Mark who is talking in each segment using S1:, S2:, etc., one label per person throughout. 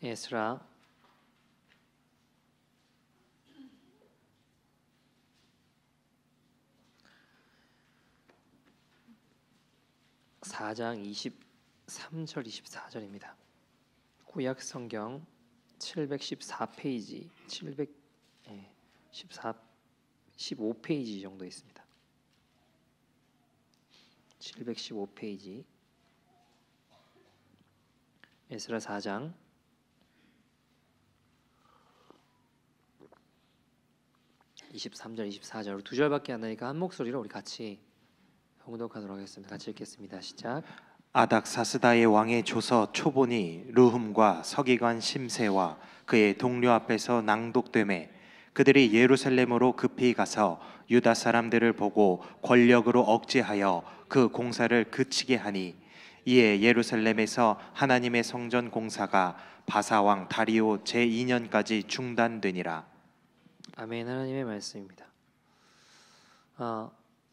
S1: 에스라 4장 23절 24절입니다. 구약 성경 714페이지 15페이지 정도 있습니다. 715페이지 에스라 4장 23절 24절 두 절밖에 안 나니까 한 목소리로 우리 같이 봉독하도록 하겠습니다. 같이 읽겠습니다. 시작.
S2: 아닥사스다의 왕의 조서 초본이 르훔과 서기관 심세와 그의 동료 앞에서 낭독되매 그들이 예루살렘으로 급히 가서 유다 사람들을 보고 권력으로 억제하여 그 공사를 그치게 하니 이에 예루살렘에서 하나님의 성전 공사가 바사왕 다리오 제2년까지 중단되니라.
S1: 아멘. 하나님의 말씀입니다.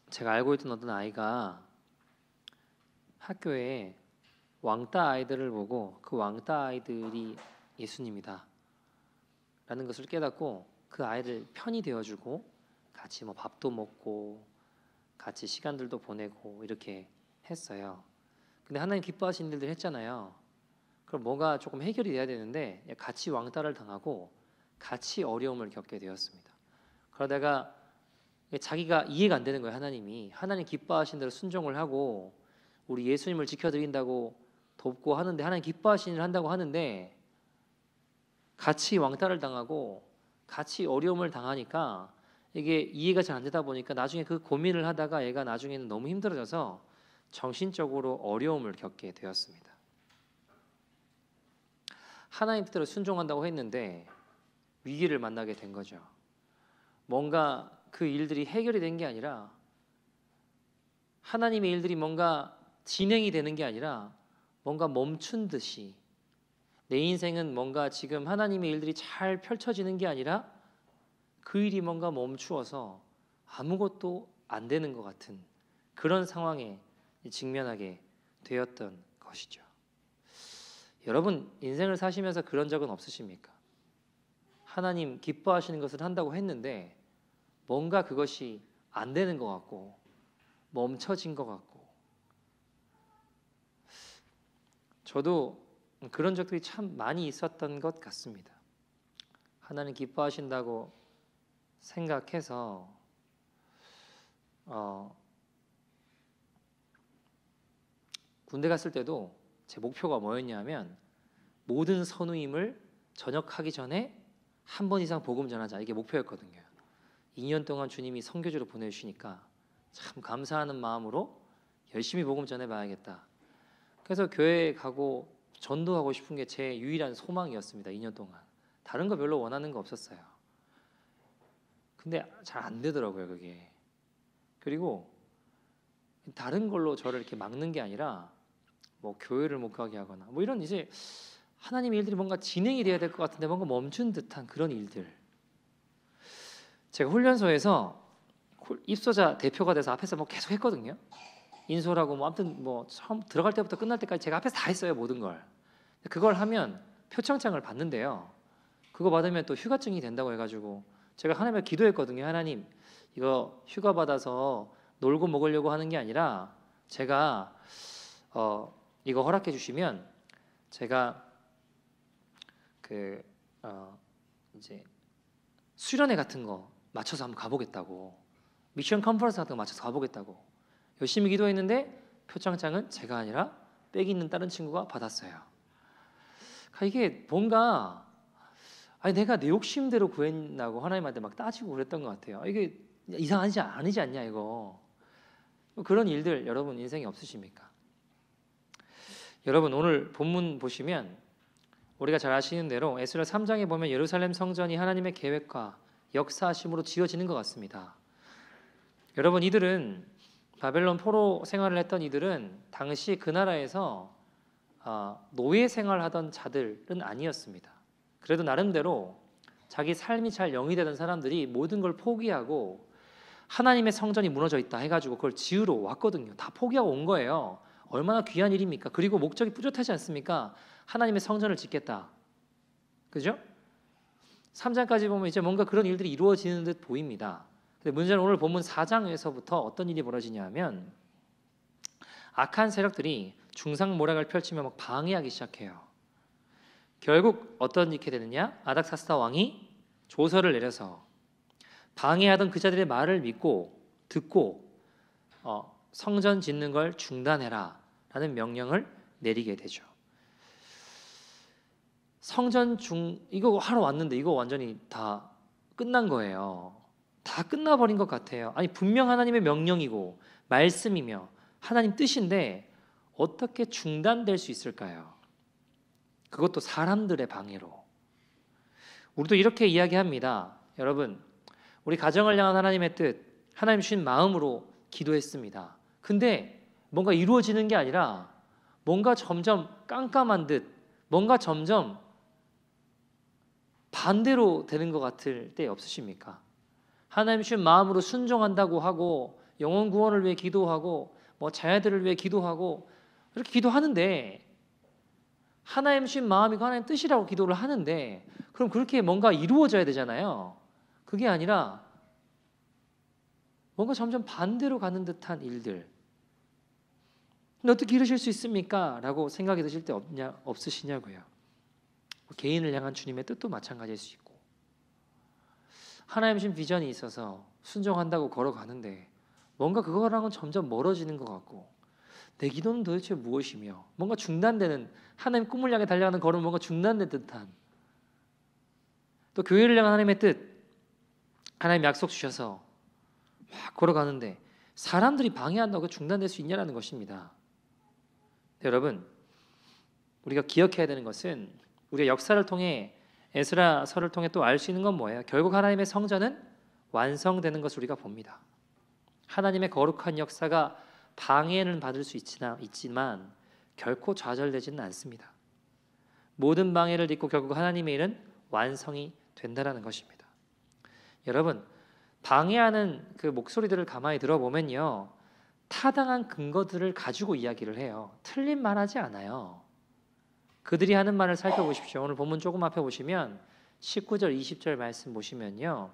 S1: 제가 알고 있던 어떤 아이가 학교에 왕따 아이들을 보고 그 왕따 아이들이 예수님이다 라는 것을 깨닫고 그 아이들 편이 되어주고 같이 뭐 밥도 먹고 같이 시간들도 보내고 이렇게 했어요. 근데 하나님 기뻐하시는 일들 했잖아요. 그럼 뭐가 조금 해결이 돼야 되는데 같이 왕따를 당하고 같이 어려움을 겪게 되었습니다. 그러다가 자기가 이해가 안 되는 거예요. 하나님 기뻐하신 대로 순종을 하고 우리 예수님을 지켜드린다고 돕고 하는데 하나님 기뻐하시는 일을 한다고 하는데 같이 왕따를 당하고 같이 어려움을 당하니까 이게 이해가 잘 안 되다 보니까 나중에 그 고민을 하다가 얘가 나중에는 너무 힘들어져서 정신적으로 어려움을 겪게 되었습니다. 하나님 뜻대로 순종한다고 했는데 위기를 만나게 된 거죠. 뭔가 그 일들이 해결이 된 게 아니라 하나님의 일들이 뭔가 진행이 되는 게 아니라 뭔가 멈춘 듯이 내 인생은 뭔가 지금 하나님의 일들이 잘 펼쳐지는 게 아니라 그 일이 뭔가 멈추어서 아무것도 안 되는 것 같은 그런 상황에 직면하게 되었던 것이죠. 여러분 인생을 사시면서 그런 적은 없으십니까? 하나님 기뻐하시는 것을 한다고 했는데 뭔가 그것이 안 되는 것 같고 멈춰진 것 같고 저도 그런 적들이 참 많이 있었던 것 같습니다. 하나님 기뻐하신다고 생각해서 군대 갔을 때도 제 목표가 뭐였냐면 모든 선우임을 전역하기 전에 한 번 이상 복음 전하자 이게 목표였거든요. 2년 동안 주님이 선교지로 보내주시니까 참 감사하는 마음으로 열심히 복음 전해봐야겠다. 그래서 교회에 가고 전도하고 싶은 게 제 유일한 소망이었습니다. 2년 동안 다른 거 별로 원하는 거 없었어요. 근데 잘 안 되더라고요 그게. 그리고 다른 걸로 저를 이렇게 막는 게 아니라 뭐 교회를 못 가게 하거나 뭐 이런 이제 하나님의 일들이 뭔가 진행이 돼야 될 것 같은데 뭔가 멈춘 듯한 그런 일들. 제가 훈련소에서 입소자 대표가 돼서 앞에서 뭐 계속 했거든요. 인솔하고 뭐 아무튼 뭐 처음 들어갈 때부터 끝날 때까지 제가 앞에서 다 했어요 모든 걸. 그걸 하면 표창장을 받는데요. 그거 받으면 또 휴가증이 된다고 해가지고 제가 하나님께 기도했거든요. 하나님 이거 휴가 받아서 놀고 먹으려고 하는 게 아니라 제가 이거 허락해 주시면 제가 이제 수련회 같은 거 맞춰서 한번 가보겠다고 미션 컨퍼런스 같은 거 맞춰서 가보겠다고 열심히 기도했는데 표창장은 제가 아니라 빽 있는 다른 친구가 받았어요. 그러니까 이게 뭔가 내가 내 욕심대로 구했나고 하나님한테 막 따지고 그랬던 것 같아요. 이게 이상하지 아니지 않냐 이거. 그런 일들 여러분 인생에 없으십니까? 여러분 오늘 본문 보시면 우리가 잘 아시는 대로 에스라 3장에 보면 예루살렘 성전이 하나님의 계획과 역사하심으로 지어지는 것 같습니다. 여러분 이들은 바벨론 포로 생활을 했던 이들은 당시 그 나라에서 노예 생활하던 자들은 아니었습니다. 그래도 나름대로 자기 삶이 잘 영위되던 사람들이 모든 걸 포기하고 하나님의 성전이 무너져 있다 해가지고 그걸 지으러 왔거든요. 다 포기하고 온 거예요. 얼마나 귀한 일입니까? 그리고 목적이 뚜렷하지 않습니까? 하나님의 성전을 짓겠다. 그죠? 3장까지 보면 이제 뭔가 그런 일들이 이루어지는 듯 보입니다. 근데 문제는 오늘 본문 4장에서부터 어떤 일이 벌어지냐면 악한 세력들이 중상모략을 펼치며 막 방해하기 시작해요. 결국 어떤 일이 되느냐? 아닥사스다 왕이 조서를 내려서 방해하던 그 자들의 말을 믿고 듣고 성전 짓는 걸 중단해라 라는 명령을 내리게 되죠. 성전 이거 하러 왔는데 이거 완전히 다 끝난 거예요. 다 끝나버린 것 같아요. 아니 분명 하나님의 명령이고 말씀이며 하나님 뜻인데 어떻게 중단될 수 있을까요? 그것도 사람들의 방해로. 우리도 이렇게 이야기합니다. 여러분, 우리 가정을 향한 하나님의 뜻, 하나님 주신 마음으로 기도했습니다. 근데 뭔가 이루어지는 게 아니라 뭔가 점점 깜깜한 듯, 뭔가 점점 반대로 되는 것 같을 때 없으십니까? 하나님 주신 마음으로 순종한다고 하고 영혼 구원을 위해 기도하고 뭐 자녀들을 위해 기도하고 이렇게 기도하는데 하나님 주신 마음이고 하나님 뜻이라고 기도를 하는데 그럼 그렇게 뭔가 이루어져야 되잖아요. 그게 아니라 뭔가 점점 반대로 가는 듯한 일들. 근데 어떻게 이러실 수 있습니까? 라고 생각이 드실 때 없으시냐고요. 개인을 향한 주님의 뜻도 마찬가지일 수 있고 하나님 주신 비전이 있어서 순종한다고 걸어가는데 뭔가 그거랑은 점점 멀어지는 것 같고 내 기도는 도대체 무엇이며 뭔가 중단되는 하나님 꿈을 향해 달려가는 걸음은 뭔가 중단된 듯한 또 교회를 향한 하나님의 뜻 하나님 약속 주셔서 막 걸어가는데 사람들이 방해한다고 중단될 수 있냐라는 것입니다. 여러분 우리가 기억해야 되는 것은 우리가 역사를 통해 에스라서를 통해 또 알 수 있는 건 뭐예요? 결국 하나님의 성전은 완성되는 것을 우리가 봅니다. 하나님의 거룩한 역사가 방해는 받을 수 있지만 결코 좌절되지는 않습니다. 모든 방해를 딛고 결국 하나님의 일은 완성이 된다라는 것입니다. 여러분 방해하는 그 목소리들을 가만히 들어보면요 타당한 근거들을 가지고 이야기를 해요. 틀린 말하지 않아요. 그들이 하는 말을 살펴보십시오. 오늘 본문 조금 앞에 보시면 19절 20절 말씀 보시면요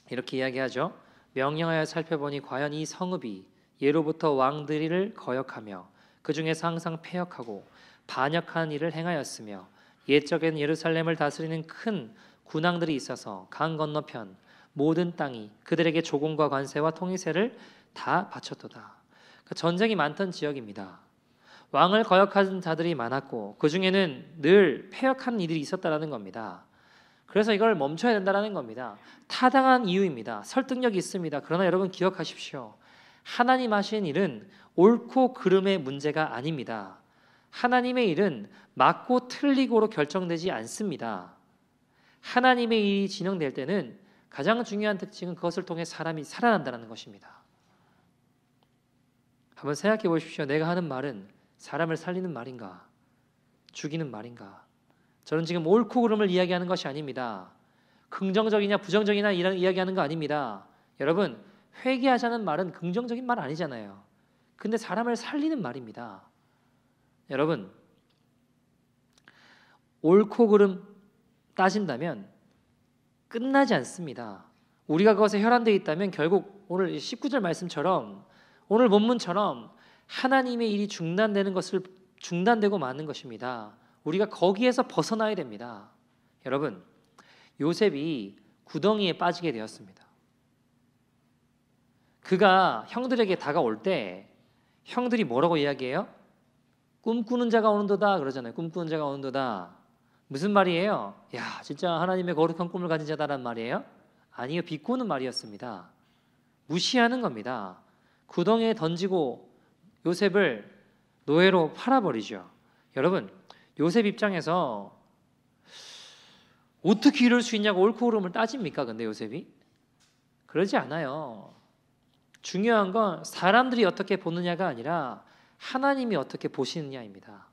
S1: 이렇게 이야기하죠. 명령하여 살펴보니 과연 이 성읍이 예로부터 왕들을 거역하며 그 중에서 항상 패역하고 반역한 일을 행하였으며 옛적에는 예루살렘을 다스리는 큰 군왕들이 있어서 강 건너편 모든 땅이 그들에게 조공과 관세와 통일세를 다 바쳤도다. 전쟁이 많던 지역입니다. 왕을 거역하는 자들이 많았고 그 중에는 늘 패역하는 이들이 있었다라는 겁니다. 그래서 이걸 멈춰야 된다라는 겁니다. 타당한 이유입니다. 설득력이 있습니다. 그러나 여러분 기억하십시오. 하나님 하신 일은 옳고 그름의 문제가 아닙니다. 하나님의 일은 맞고 틀리고로 결정되지 않습니다. 하나님의 일이 진행될 때는 가장 중요한 특징은 그것을 통해 사람이 살아난다는 것입니다. 한번 생각해 보십시오. 내가 하는 말은 사람을 살리는 말인가? 죽이는 말인가? 저는 지금 옳고 그름을 이야기하는 것이 아닙니다. 긍정적이냐 부정적이냐 이런 이야기하는 거 아닙니다. 여러분 회개하자는 말은 긍정적인 말 아니잖아요. 근데 사람을 살리는 말입니다. 여러분 옳고 그름 따진다면 끝나지 않습니다. 우리가 그것에 혈안되어 있다면 결국 오늘 19절 말씀처럼 오늘 본문처럼 하나님의 일이 중단되는 것을 중단되고 마는 것입니다. 우리가 거기에서 벗어나야 됩니다. 여러분 요셉이 구덩이에 빠지게 되었습니다. 그가 형들에게 다가올 때 형들이 뭐라고 이야기해요? 꿈꾸는 자가 오는도다 그러잖아요. 꿈꾸는 자가 오는도다. 무슨 말이에요? 야 진짜 하나님의 거룩한 꿈을 가진 자다란 말이에요? 아니요. 비꼬는 말이었습니다. 무시하는 겁니다. 구덩이에 던지고 요셉을 노예로 팔아버리죠. 여러분 요셉 입장에서 어떻게 이럴 수 있냐고 옳고 그름을 따집니까? 근데 요셉이? 그러지 않아요. 중요한 건 사람들이 어떻게 보느냐가 아니라 하나님이 어떻게 보시느냐입니다.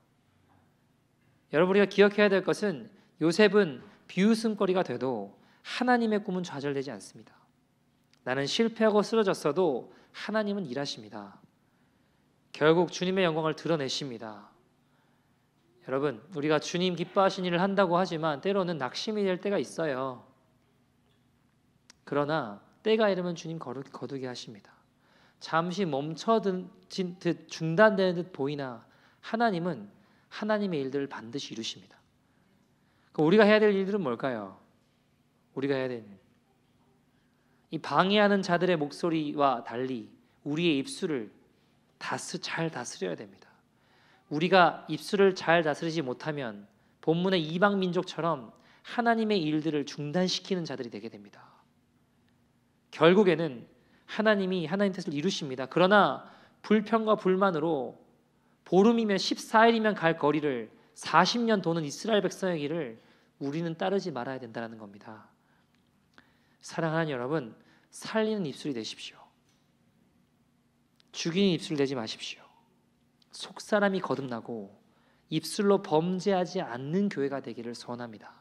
S1: 여러분 우리가 기억해야 될 것은 요셉은 비웃음거리가 돼도 하나님의 꿈은 좌절되지 않습니다. 나는 실패하고 쓰러졌어도 하나님은 일하십니다. 결국 주님의 영광을 드러내십니다. 여러분, 우리가 주님 기뻐하신 일을 한다고 하지만 때로는 낙심이 될 때가 있어요. 그러나 때가 이르면 주님 거두게 하십니다. 잠시 멈춰든 듯 중단되는 듯 보이나 하나님은 하나님의 일들을 반드시 이루십니다. 그럼 우리가 해야 될 일들은 뭘까요? 우리가 해야 될 일. 이 방해하는 자들의 목소리와 달리 우리의 입술을 잘 다스려야 됩니다. 우리가 입술을 잘 다스리지 못하면 본문의 이방 민족처럼 하나님의 일들을 중단시키는 자들이 되게 됩니다. 결국에는 하나님이 하나님 뜻을 이루십니다. 그러나 불평과 불만으로 보름이면 14일이면 갈 거리를 40년 도는 이스라엘 백성의 길을 우리는 따르지 말아야 된다는 겁니다. 사랑하는 여러분, 살리는 입술이 되십시오. 죽이는 입술 되지 마십시오. 속사람이 거듭나고 입술로 범죄하지 않는 교회가 되기를 소원합니다.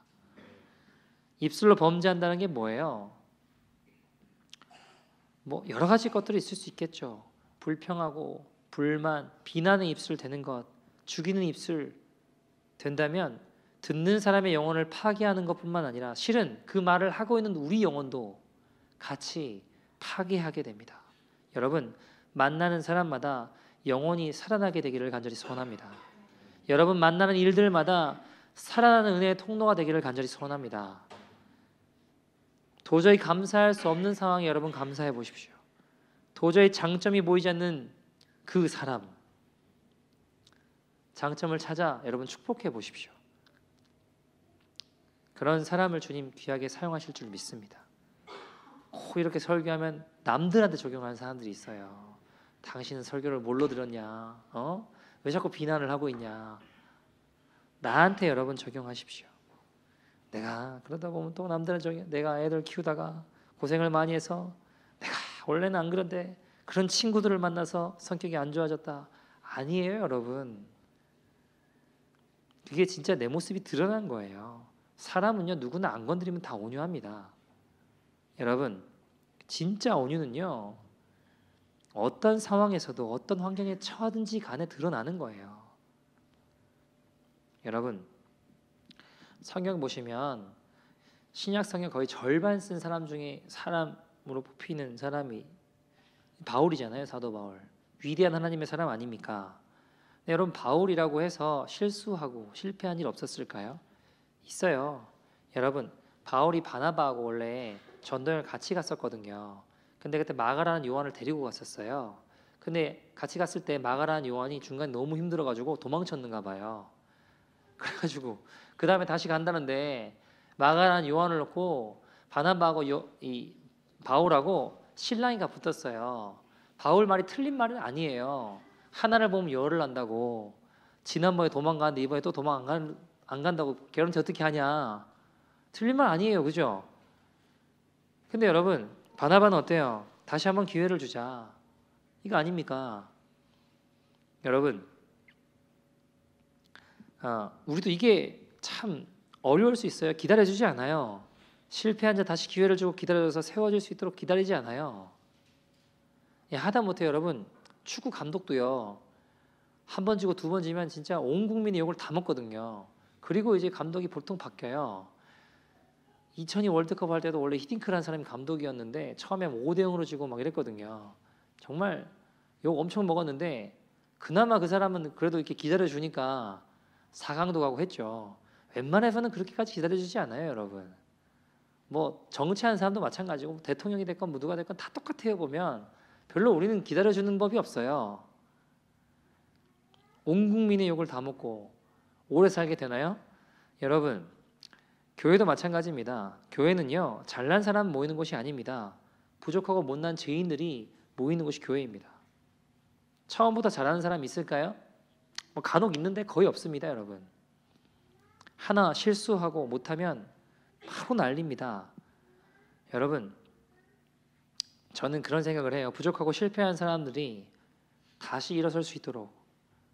S1: 입술로 범죄한다는 게 뭐예요? 여러 가지 것들이 있을 수 있겠죠. 불평하고 불만, 비난의 입술 되는 것, 죽이는 입술 된다면 듣는 사람의 영혼을 파괴하는 것뿐만 아니라 실은 그 말을 하고 있는 우리 영혼도 같이 파괴하게 됩니다. 여러분, 만나는 사람마다 영혼이 살아나게 되기를 간절히 소원합니다. 여러분 만나는 일들마다 살아나는 은혜의 통로가 되기를 간절히 소원합니다. 도저히 감사할 수 없는 상황에 여러분 감사해 보십시오. 도저히 장점이 보이지 않는 그 사람, 장점을 찾아 여러분 축복해 보십시오. 그런 사람을 주님 귀하게 사용하실 줄 믿습니다. 이렇게 설교하면 남들한테 적용하는 사람들이 있어요. 당신은 설교를 뭘로 들었냐? 왜 자꾸 비난을 하고 있냐? 나한테 여러분 적용하십시오. 내가 그러다 보면 또 남들은 내가 애들 키우다가 고생을 많이 해서 내가 원래는 안 그런데 그런 친구들을 만나서 성격이 안 좋아졌다. 아니에요, 여러분. 그게 진짜 내 모습이 드러난 거예요. 사람은요, 누구나 안 건드리면 다 온유합니다. 여러분, 진짜 온유는요, 어떤 상황에서도 어떤 환경에 처하든지 간에 드러나는 거예요. 여러분, 성경 보시면 신약 성경 거의 절반 쓴 사람 중에 사람으로 뽑히는 사람이 바울이잖아요. 사도 바울. 위대한 하나님의 사람 아닙니까? 네, 여러분 바울이라고 해서 실수하고 실패한 일 없었을까요? 있어요. 여러분 바울이 바나바하고 원래 전도여행을 같이 갔었거든요. 근데 그때 마가라는 요한을 데리고 갔었어요. 근데 같이 갔을 때 마가라는 요한이 중간에 너무 힘들어가지고 도망쳤는가 봐요. 그래가지고 그 다음에 다시 간다는데 마가라는 요한을 놓고 바나바하고 이 바울하고 신랑이가 붙었어요. 바울 말이 틀린 말은 아니에요. 하나를 보면 열을 난다고. 지난번에 도망갔는데 이번에 또 안 간다고 결혼치 어떻게 하냐. 틀린 말 아니에요. 그죠? 근데 여러분 바나바는 어때요? 다시 한번 기회를 주자. 이거 아닙니까? 여러분 우리도 이게 참 어려울 수 있어요. 기다려주지 않아요. 실패한 자 다시 기회를 주고 기다려줘서 세워질 수 있도록 기다리지 않아요. 하다못해 여러분 축구 감독도요. 한 번 지고 두 번 지면 진짜 온 국민이 욕을 다 먹거든요. 그리고 이제 감독이 보통 바뀌어요. 2002 월드컵 할 때도 원래 히딩크라는 사람이 감독이었는데 처음에 5대0으로 지고 막 이랬거든요. 정말 욕 엄청 먹었는데 그나마 그 사람은 그래도 이렇게 기다려주니까 4강도 가고 했죠. 웬만해서는 그렇게까지 기다려주지 않아요, 여러분. 정치하는 사람도 마찬가지고 대통령이 됐건 누가 됐건 다 똑같아요. 보면 별로 우리는 기다려주는 법이 없어요. 온 국민의 욕을 다 먹고 오래 살게 되나요? 여러분 교회도 마찬가지입니다. 교회는요 잘난 사람 모이는 곳이 아닙니다. 부족하고 못난 죄인들이 모이는 곳이 교회입니다. 처음부터 잘하는 사람 있을까요? 간혹 있는데 거의 없습니다. 여러분 하나 실수하고 못하면 바로 난립니다. 여러분 저는 그런 생각을 해요. 부족하고 실패한 사람들이 다시 일어설 수 있도록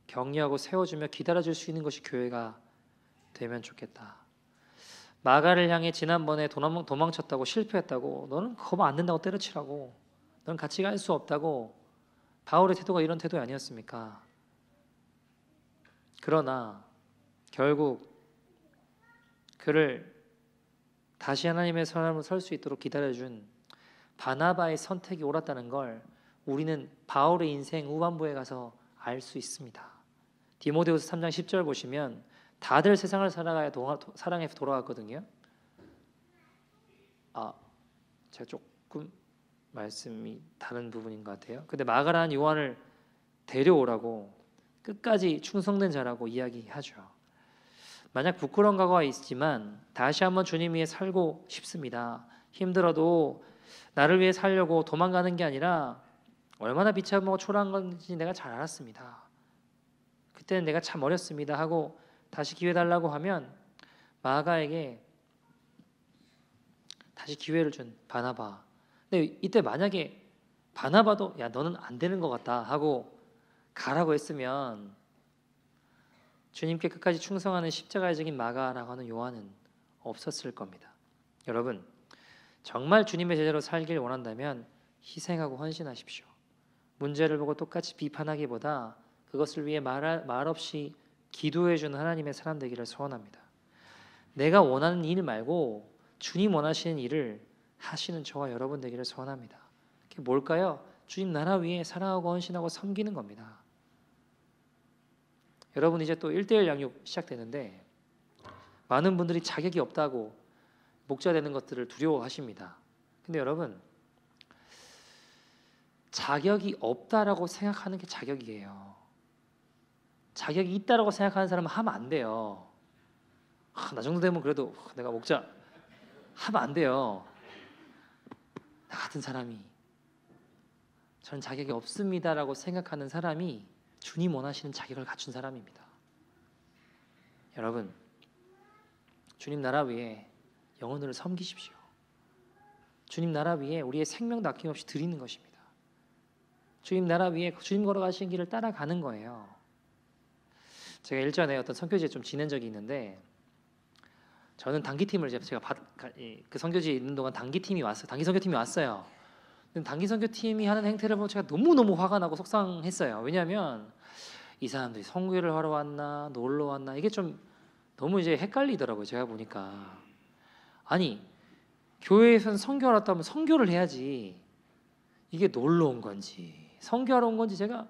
S1: 격려하고 세워주며 기다려줄 수 있는 것이 교회가 되면 좋겠다. 마가를 향해 지난번에 도망쳤다고 실패했다고 너는 거봐 안 된다고 때려치라고 너는 같이 갈 수 없다고 바울의 태도가 이런 태도 아니었습니까? 그러나 결국 그를 다시 하나님의 사람으로 설 수 있도록 기다려준 바나바의 선택이 옳았다는 걸 우리는 바울의 인생 후반부에 가서 알 수 있습니다. 디모데후서 3장 10절 보시면 다들 세상을 살아가야 사랑에 돌아왔거든요. 제가 조금 말씀이 다른 부분인 것 같아요. 근데 마가라는 요한을 데려오라고 끝까지 충성된 자라고 이야기하죠. 만약 부끄러운 과거가 있지만 다시 한번 주님 위해 살고 싶습니다. 힘들어도 나를 위해 살려고 도망가는 게 아니라 얼마나 비참하고 초라한 건지 내가 잘 알았습니다. 그때는 내가 참 어렸습니다 하고 다시 기회 달라고 하면 마가에게 다시 기회를 준 바나바. 근데 이때 만약에 바나바도 야 너는 안 되는 것 같다 하고 가라고 했으면 주님께 끝까지 충성하는 십자가의 적인 마가라고 하는 요한은 없었을 겁니다. 여러분 정말 주님의 제자로 살길 원한다면 희생하고 헌신하십시오. 문제를 보고 똑같이 비판하기보다 그것을 위해 말 없이 기도해주는 하나님의 사람 되기를 소원합니다. 내가 원하는 일 말고 주님 원하시는 일을 하시는 저와 여러분 되기를 소원합니다. 그게 뭘까요? 주님 나라 위에 사랑하고 헌신하고 섬기는 겁니다. 여러분 이제 또 1:1 양육 시작되는데 많은 분들이 자격이 없다고 목자 되는 것들을 두려워하십니다. 근데 여러분 자격이 없다라고 생각하는 게 자격이에요. 자격이 있다라고 생각하는 사람은 하면 안 돼요. 나 정도 되면 그래도 내가 목자 하면 안 돼요. 나 같은 사람이 저는 자격이 없습니다라고 생각하는 사람이 주님 원하시는 자격을 갖춘 사람입니다. 여러분 주님 나라 위에 영혼을 섬기십시오. 주님 나라 위에 우리의 생명도 아낌없이 드리는 것입니다. 주님 나라 위에 주님 걸어가신 길을 따라가는 거예요. 제가 일전에 어떤 선교지에 좀 지낸 적이 있는데 저는 단기팀을 그 선교지에 있는 동안 단기 선교팀이 왔어요. 근데 단기 선교팀이 하는 행태를 보고 제가 너무너무 화가 나고 속상했어요. 왜냐하면 이 사람들이 선교를 하러 왔나 놀러 왔나 이게 좀 너무 이제 헷갈리더라고요. 제가 보니까 아니 교회에서는 선교하러 왔다면 선교를 해야지 이게 놀러 온 건지 선교하러 온 건지 제가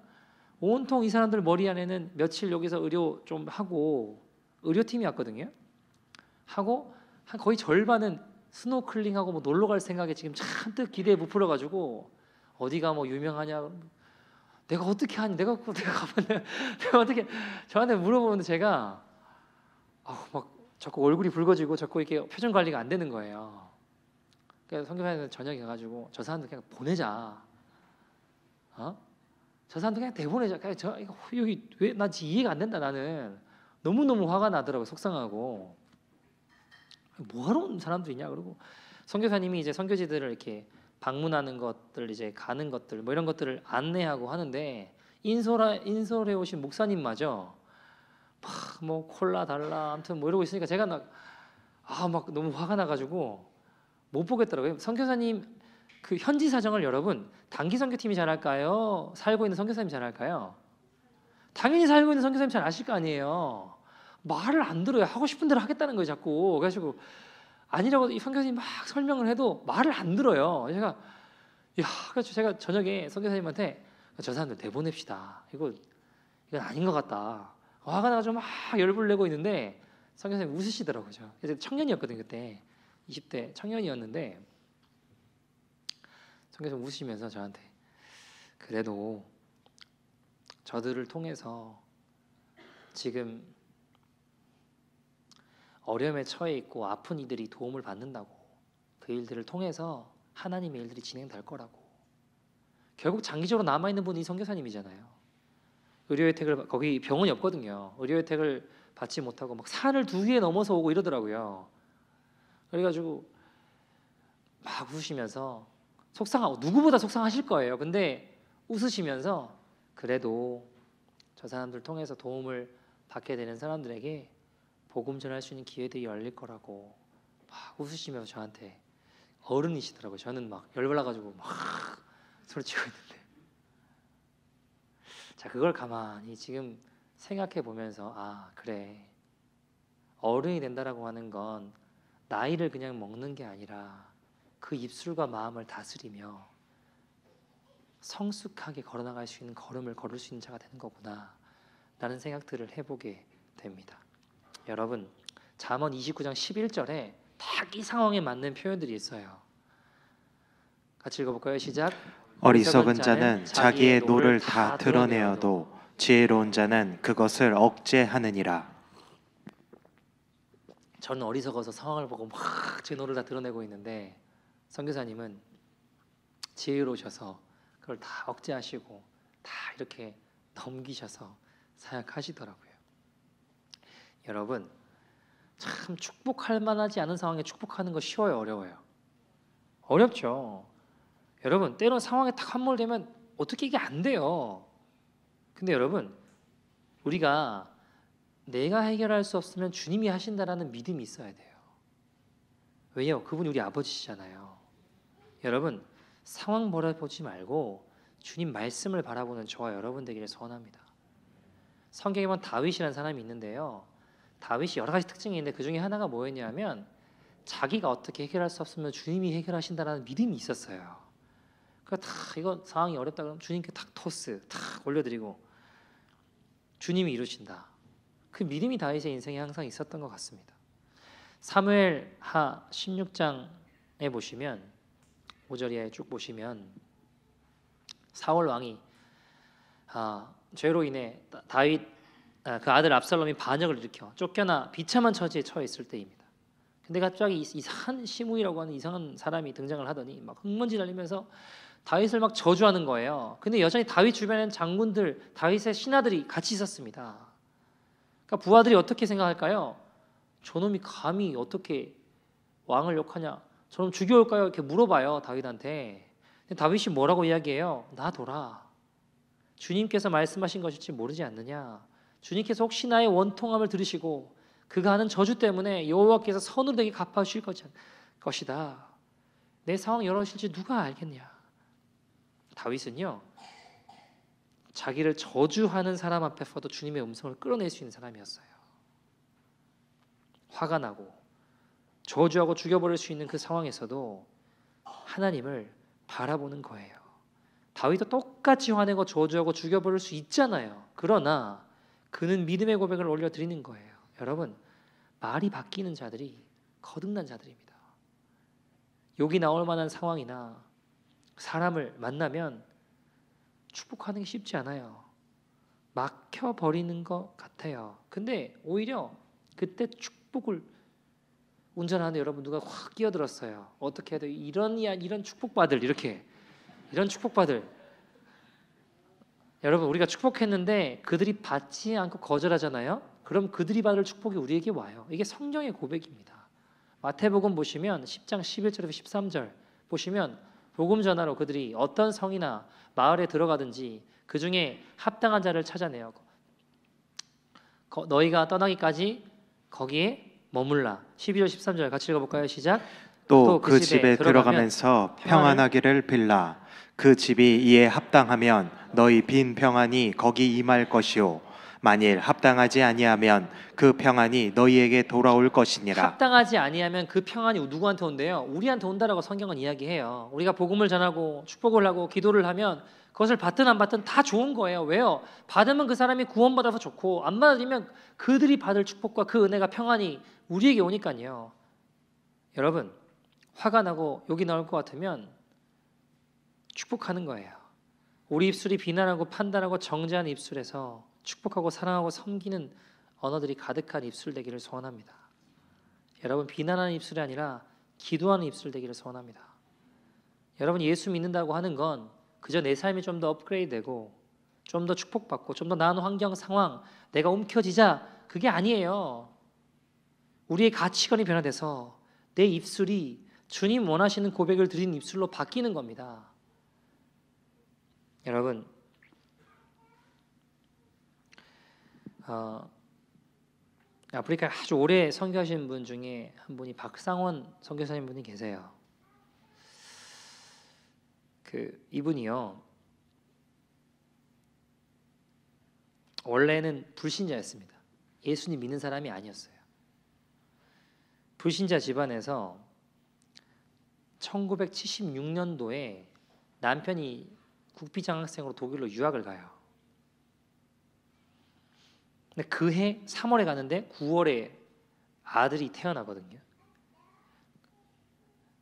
S1: 온통 이 사람들 머리 안에는 며칠 여기서 의료 좀 하고 의료팀이 왔거든요. 하고 한 거의 절반은 스노클링하고 뭐 놀러 갈 생각에 지금 잔뜩 기대에 부풀어가지고 어디가 뭐 유명하냐 내가 어떻게 하니 내가 가면 내가 어떻게 저한테 물어보는데 제가 막 자꾸 얼굴이 붉어지고 자꾸 이렇게 표정 관리가 안 되는 거예요. 그래서 선교사님은 저녁에 가가지고 저 사람들 그냥 보내자. 저 사람들 그냥 내보내자. 그냥 여기 왜 나 이해가 안 된다. 나는 너무너무 화가 나더라고. 속상하고 뭐하러 온 사람들이냐. 그리고 선교사님이 이제 선교지들을 이렇게 방문하는 것들 이제 가는 것들 뭐 이런 것들을 안내하고 하는데 인솔에 오신 목사님마저 막 뭐 콜라 달라 아무튼 뭐 이러고 있으니까 제가 막 너무 화가 나가지고 못 보겠더라고요. 선교사님 그 현지 사정을 여러분 단기 선교팀이 잘할까요? 살고 있는 선교사님이 잘할까요? 당연히 살고 있는 선교사님이 잘 아실 거 아니에요. 말을 안 들어요. 하고 싶은 대로 하겠다는 거예요 자꾸. 그래가지고 아니라고 이 선교사님 막 설명을 해도 말을 안 들어요. 그래서 제가 저녁에 선교사님한테 저 사람들 내보냅시다. 이건 아닌 것 같다. 화가 나가지고 막 열불 내고 있는데 선교사님 웃으시더라고요. 그래서 청년이었거든요 그때 20대 청년이었는데 선교사님 웃으시면서 저한테 그래도 저들을 통해서 지금 어려움에 처해 있고 아픈 이들이 도움을 받는다고 그 일들을 통해서 하나님의 일들이 진행될 거라고 결국 장기적으로 남아있는 분이 선교사님이잖아요. 의료 혜택을 거기 병원이 없거든요. 의료 혜택을 받지 못하고 막 산을 2개 넘어서 오고 이러더라고요. 그래가지고 막 웃으시면서 속상하고 누구보다 속상하실 거예요. 근데 웃으시면서 그래도 저 사람들 통해서 도움을 받게 되는 사람들에게 복음 전할 수 있는 기회들이 열릴 거라고 막 웃으시면서 저한테 어른이시더라고요. 저는 막 열받아가지고 막 소리치고 있는데 자 그걸 가만히 지금 생각해 보면서 그래 어른이 된다라고 하는 건 나이를 그냥 먹는 게 아니라 그 입술과 마음을 다스리며 성숙하게 걸어나갈 수 있는 걸음을 걸을 수 있는 자가 되는 거구나 라는 생각들을 해보게 됩니다. 여러분, 잠언 29장 11절에 딱 이 상황에 맞는 표현들이 있어요. 같이 읽어볼까요? 시작.
S2: 어리석은 자는 자기의 노를 다 드러내어도 지혜로운 자는 그것을 억제하느니라.
S1: 저는 어리석어서 상황을 보고 막 제 노를 다 드러내고 있는데 선교사님은 지혜로우셔서 그걸 다 억제하시고 다 이렇게 넘기셔서 사역하시더라고요. 여러분, 참 축복할 만하지 않은 상황에 축복하는 거 쉬워요, 어려워요? 어렵죠. 여러분, 때론 상황에 딱 함몰되면 어떻게 이게 안 돼요. 근데 여러분, 우리가 내가 해결할 수 없으면 주님이 하신다라는 믿음이 있어야 돼요. 왜요? 그분이 우리 아버지시잖아요. 여러분, 상황 바라보지 말고 주님 말씀을 바라보는 저와 여러분 되기를 소원합니다. 성경에 보면 다윗이라는 사람이 있는데요. 다윗이 여러 가지 특징이 있는데 그 중에 하나가 뭐였냐면 자기가 어떻게 해결할 수 없으면 주님이 해결하신다라는 믿음이 있었어요. 그러니까 다 이거 상황이 어렵다 그러면 주님께 탁 토스 탁 올려드리고 주님이 이루신다. 그 믿음이 다윗의 인생에 항상 있었던 것 같습니다. 사무엘하 16장에 보시면 5절에 쭉 보시면 사울 왕이 죄로 인해 다윗 그 아들 압살롬이 반역을 일으켜 쫓겨나 비참한 처지에 처해 있을 때입니다. 근데 갑자기 이상한 시므이라고 하는 이상한 사람이 등장을 하더니 막 흙먼지 날리면서 다윗을 막 저주하는 거예요. 근데 여전히 다윗 주변에는 장군들, 다윗의 신하들이 같이 있었습니다. 그러니까 부하들이 어떻게 생각할까요? 저놈이 감히 어떻게 왕을 욕하냐? 저놈 죽여올까요? 이렇게 물어봐요, 다윗한테. 근데 다윗이 뭐라고 이야기해요? 놔둬라. 주님께서 말씀하신 것일지 모르지 않느냐? 주님께서 혹시 나의 원통함을 들으시고 그가 하는 저주 때문에 여호와께서 선으로 내게 갚아주실 것이다. 내 상황 열어주실지 누가 알겠냐? 다윗은요, 자기를 저주하는 사람 앞에서도 주님의 음성을 끌어낼 수 있는 사람이었어요. 화가 나고 저주하고 죽여버릴 수 있는 그 상황에서도 하나님을 바라보는 거예요. 다윗도 똑같이 화내고 저주하고 죽여버릴 수 있잖아요. 그러나 그는 믿음의 고백을 올려드리는 거예요. 여러분, 말이 바뀌는 자들이 거듭난 자들입니다. 욕이 나올 만한 상황이나 사람을 만나면 축복하는 게 쉽지 않아요. 막혀버리는 것 같아요. 근데 오히려 그때 축복을 운전하는데 여러분 누가 확 끼어들었어요. 어떻게 해야 돼? 이런 축복받을 이런 축복받을 여러분, 우리가 축복했는데 그들이 받지 않고 거절하잖아요. 그럼 그들이 받을 축복이 우리에게 와요. 이게 성경의 고백입니다. 마태복음 보시면 10장 11절에서 13절 보시면 복음 전하러 그들이 어떤 성이나 마을에 들어가든지 그 중에 합당한 자를 찾아내어 너희가 떠나기까지 거기에 머물라. 12절 13절 같이 읽어볼까요? 시작.
S2: 또 그 집에 들어가면서 평안하기를 빌라. 그 집이 이에 합당하면 너희 빈 평안이 거기 임할 것이요 만일 합당하지 아니하면 그 평안이 너희에게 돌아올 것이니라.
S1: 합당하지 아니하면 그 평안이 누구한테 온대요? 우리한테 온다라고 성경은 이야기해요. 우리가 복음을 전하고 축복을 하고 기도를 하면 그것을 받든 안 받든 다 좋은 거예요. 왜요? 받으면 그 사람이 구원받아서 좋고 안 받으면 그들이 받을 축복과 그 은혜가 평안이 우리에게 오니까요. 여러분, 화가 나고 욕이 나올 것 같으면 축복하는 거예요. 우리 입술이 비난하고 판단하고 정죄한 입술에서 축복하고 사랑하고 섬기는 언어들이 가득한 입술 되기를 소원합니다. 여러분, 비난하는 입술이 아니라 기도하는 입술 되기를 소원합니다. 여러분, 예수 믿는다고 하는 건 그저 내 삶이 좀 더 업그레이드되고 좀 더 축복받고 좀 더 나은 환경 상황 내가 움켜쥐자, 그게 아니에요. 우리의 가치관이 변화돼서 내 입술이 주님 원하시는 고백을 드리는 입술로 바뀌는 겁니다. 여러분, 아프리카에 아주 오래 선교하신 분 중에 한 분이 박상원 선교사님 분이 계세요. 이분이요, 원래는 불신자였습니다. 예수님 믿는 사람이 아니었어요. 불신자 집안에서 1976년도에 남편이 국비장학생으로 독일로 유학을 가요. 근데 그해 3월에 가는데 9월에 아들이 태어나거든요.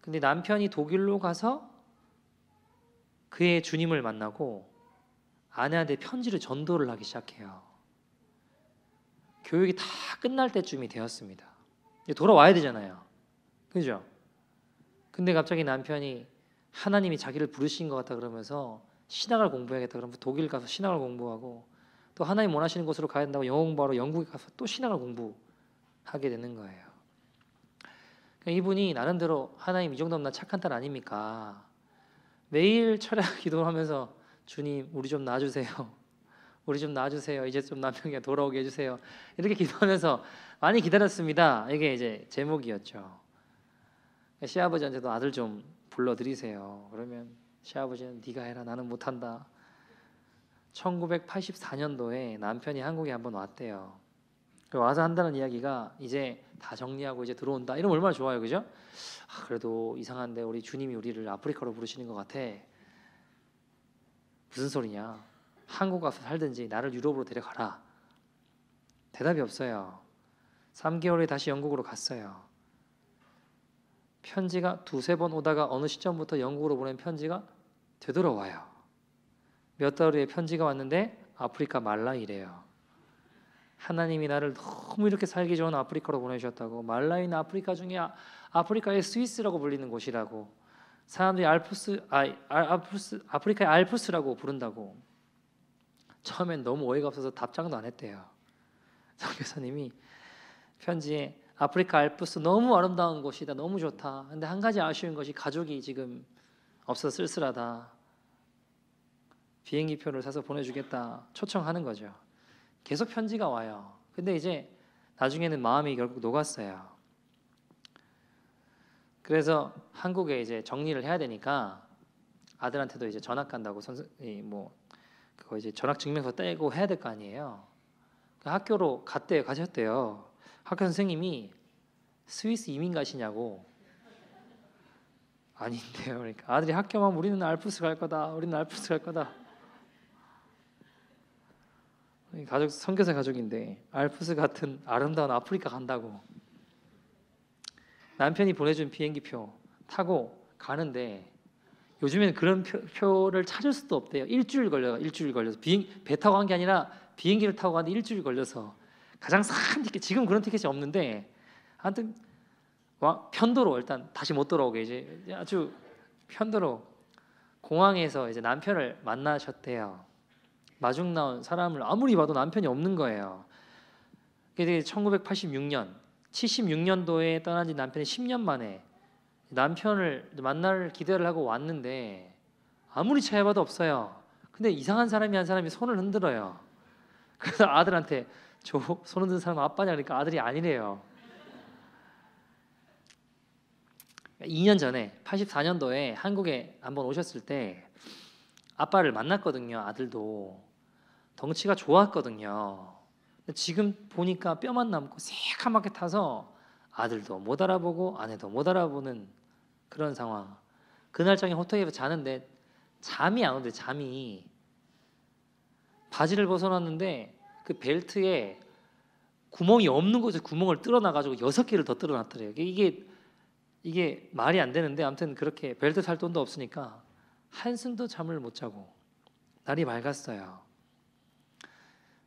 S1: 근데 남편이 독일로 가서 그의 주님을 만나고 아내한테 편지를 전도를 하기 시작해요. 교육이 다 끝날 때쯤이 되었습니다. 이제 돌아와야 되잖아요. 그죠? 근데 갑자기 남편이 하나님이 자기를 부르신 것 같다 그러면서 신학을 공부해야겠다 그러면서 독일 가서 신학을 공부하고 또 하나님 원하시는 곳으로 가야 된다고 영어 공부하러 영국에 가서 또 신학을 공부하게 되는 거예요. 그러니까 이분이 나름대로 하나님 이 정도면 나 착한 딸 아닙니까? 매일 철야 기도를 하면서 주님 우리 좀 놔주세요. 우리 좀 놔주세요. 이제 좀 남편이 돌아오게 해주세요. 이렇게 기도하면서 많이 기다렸습니다. 이게 이제 제목이었죠. 시아버지한테도 아들 좀 불러드리세요. 그러면 시아버지는 네가 해라 나는 못한다. 1984년도에 남편이 한국에 한번 왔대요. 와서 한다는 이야기가 이제 다 정리하고 이제 들어온다. 이러면 얼마나 좋아요, 그죠? 그래도 이상한데 우리 주님이 우리를 아프리카로 부르시는 것 같아. 무슨 소리냐? 한국 가서 살든지 나를 유럽으로 데려가라. 대답이 없어요. 3개월에 다시 영국으로 갔어요. 편지가 두세 번 오다가 어느 시점부터 영국으로 보낸 편지가 되돌아와요. 몇 달 후에 편지가 왔는데 아프리카 말라이래요. 하나님이 나를 너무 이렇게 살기 좋은 아프리카로 보내주셨다고. 말라이는 아프리카 중에 아프리카의 스위스라고 불리는 곳이라고. 사람들이 아프리카의 알프스라고 부른다고. 처음엔 너무 어이가 없어서 답장도 안 했대요. 선교사님이 편지에 아프리카 알프스 너무 아름다운 곳이다. 너무 좋다. 근데 한 가지 아쉬운 것이 가족이 지금 없어서 쓸쓸하다. 비행기표를 사서 보내주겠다. 초청하는 거죠. 계속 편지가 와요. 근데 이제 나중에는 마음이 결국 녹았어요. 그래서 한국에 이제 정리를 해야 되니까 아들한테도 이제 전학 간다고 그거 이제 전학 증명서 떼고 해야 될 거 아니에요. 학교로 가셨대요. 학교 선생님이 스위스 이민 가시냐고. 아닌데요. 그러니까 아들이 학교만 우리는 알프스 갈 거다. 우리는 알프스 갈 거다. 가족 선교사 가족인데 알프스 같은 아름다운 아프리카 간다고. 남편이 보내준 비행기표 타고 가는데 요즘에는 그런 표를 찾을 수도 없대요. 일주일 걸려서 배 타고 간 게 아니라 비행기를 타고 가는데 일주일 걸려서 가장 싼 티켓. 지금 그런 티켓이 없는데 하여튼 편도로 일단 다시 못 돌아오게 이제 아주 편도로 공항에서 이제 남편을 만나셨대요. 마중 나온 사람을 아무리 봐도 남편이 없는 거예요. 그게 1986년 76년도에 떠난 지 남편이 10년 만에 남편을 만날 기대를 하고 왔는데 아무리 찾아봐도 없어요. 근데 이상한 사람이 한 사람이 손을 흔들어요. 그래서 아들한테 저 손 흔든 사람 아빠냐 그러니까 아들이 아니래요. 2년 전에 84년도에 한국에 한번 오셨을 때 아빠를 만났거든요. 아들도 덩치가 좋았거든요. 근데 지금 보니까 뼈만 남고 새카맣게 타서 아들도 못 알아보고 아내도 못 알아보는 그런 상황. 그날 저녁에 호텔에서 자는데 잠이 안 오는데 잠이 바지를 벗어놨는데 그 벨트에 구멍이 없는 곳에 구멍을 뚫어놔가지고 6개를 더 뚫어놨더래요. 이게 말이 안 되는데 아무튼 그렇게 벨트 살 돈도 없으니까 한숨도 잠을 못 자고 날이 맑았어요.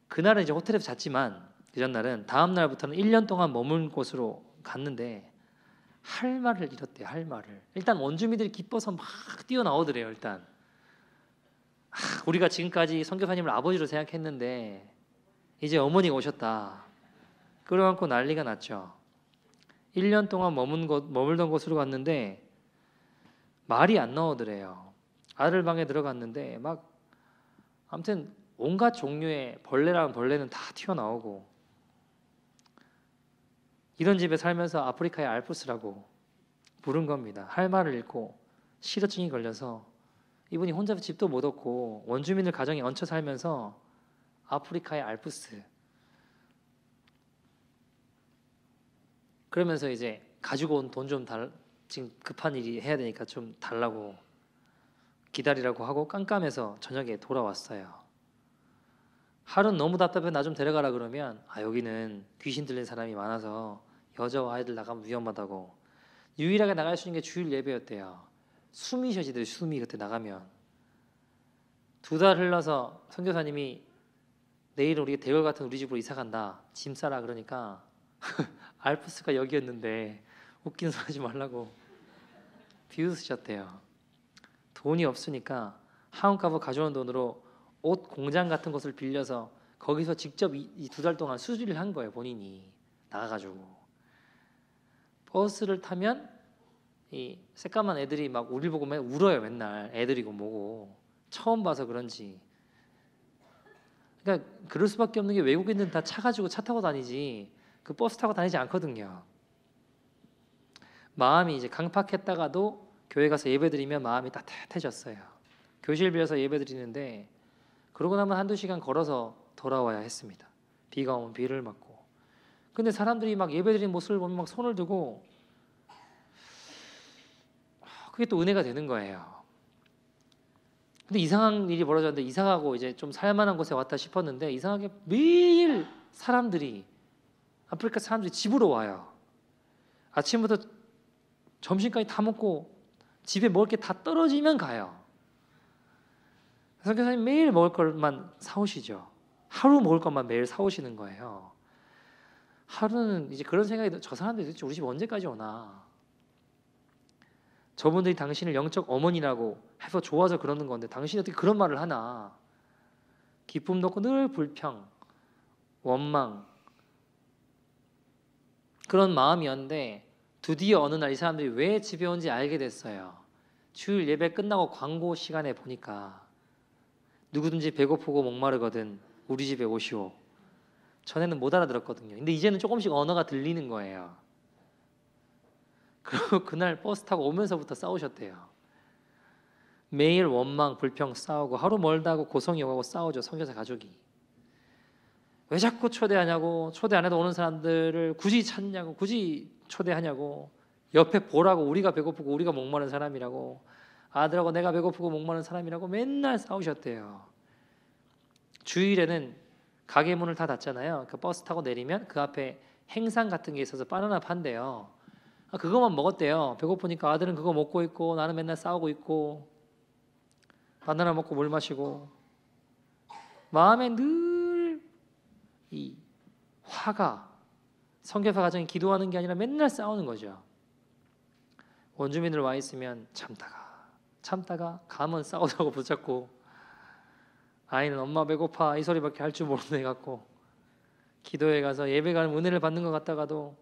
S1: 그날은 이제 호텔에서 잤지만 그 전날은 다음 날부터는 1년 동안 머문 곳으로 갔는데 할 말을 잃었대요. 할 말을. 일단 원주민들이 기뻐서 막 뛰어나오더래요. 일단 우리가 지금까지 선교사님을 아버지로 생각했는데 이제 어머니가 오셨다. 끌어안고 난리가 났죠. 1년 동안 머물던 곳으로 갔는데 말이 안 나오더래요. 아들 방에 들어갔는데 막 아무튼 온갖 종류의 벌레라는 벌레는 다 튀어나오고 이런 집에 살면서 아프리카의 알프스라고 부른 겁니다. 할 말을 잃고 실어증이 걸려서 이분이 혼자 집도 못 얻고 원주민들 가정에 얹혀 살면서 아프리카의 알프스 그러면서 이제 가지고 온 돈 좀 지금 급한 일이 해야 되니까 좀 달라고 기다리라고 하고 깜깜해서 저녁에 돌아왔어요. 하루는 너무 답답해 나 좀 데려가라 그러면 여기는 귀신 들린 사람이 많아서 여자와 아이들 나가면 위험하다고 유일하게 나갈 수 있는 게 주일 예배였대요. 숨이 쉬어지더래요. 숨이 그때 나가면. 2달 흘러서 선교사님이 내일 우리 대걸 같은 우리 집으로 이사 간다. 짐 싸라 그러니까 알프스가 여기였는데 웃긴 소리 하지 말라고 비웃으셨대요. 돈이 없으니까 한국가서 가져온 돈으로 옷 공장 같은 곳을 빌려서 거기서 직접 이 2달 동안 수주를 한 거예요. 본인이 나가가지고 버스를 타면 이 새까만 애들이 막 우리 보고 맨날 울어요. 맨날 애들이고 뭐고 처음 봐서 그런지. 그러니까 그럴 수밖에 없는 게 외국인들은 다 차 가지고 차 타고 다니지 그 버스 타고 다니지 않거든요. 마음이 이제 강팍했다가도 교회 가서 예배드리면 마음이 따뜻해졌어요. 교실 빌려서 예배드리는데 그러고 나면 1-2시간 걸어서 돌아와야 했습니다. 비가 오면 비를 맞고. 근데 사람들이 막 예배드리는 모습을 보면 막 손을 들고 그게 또 은혜가 되는 거예요. 근데 이상한 일이 벌어졌는데 이상하고 이제 좀 살만한 곳에 왔다 싶었는데 이상하게 매일 사람들이 아프리카 사람들이 집으로 와요. 아침부터 점심까지 다 먹고 집에 먹을 게 다 떨어지면 가요. 선교사님 매일 먹을 것만 사오시죠. 하루 먹을 것만 매일 사오시는 거예요. 하루는 이제 그런 생각이 저 사람들이 도대체 우리 집 언제까지 오나. 저분들이 당신을 영적 어머니라고 해서 좋아서 그러는 건데 당신이 어떻게 그런 말을 하나. 기쁨도 없고 늘 불평, 원망 그런 마음이었는데 드디어 어느 날 이 사람들이 왜 집에 온지 알게 됐어요. 주일 예배 끝나고 광고 시간에 보니까 누구든지 배고프고 목마르거든 우리 집에 오시오. 전에는 못 알아들었거든요. 근데 이제는 조금씩 언어가 들리는 거예요. 그리고 그날 버스 타고 오면서부터 싸우셨대요. 매일 원망, 불평 싸우고 하루 멀다 하고 고성이 오고 싸우죠. 선교사 가족이. 왜 자꾸 초대하냐고 초대 안 해도 오는 사람들을 굳이 찾냐고 굳이 초대하냐고 옆에 보라고 우리가 배고프고 우리가 목마른 사람이라고 아들하고 내가 배고프고 목마른 사람이라고 맨날 싸우셨대요. 주일에는 가게 문을 다 닫잖아요. 그 버스 타고 내리면 그 앞에 행상 같은 게 있어서 바나나 판대요. 그거만 먹었대요. 배고프니까 아들은 그거 먹고 있고 나는 맨날 싸우고 있고 바나나 먹고 물 마시고 마음에 늘 이 화가 선교사 가정이 기도하는 게 아니라 맨날 싸우는 거죠. 원주민들 와 있으면 참다가 가면 싸우자고 붙잡고 아이는 엄마 배고파 이 소리밖에 할 줄 모르는 애 같고 기도에 가서 예배 가는 은혜를 받는 것 같다가도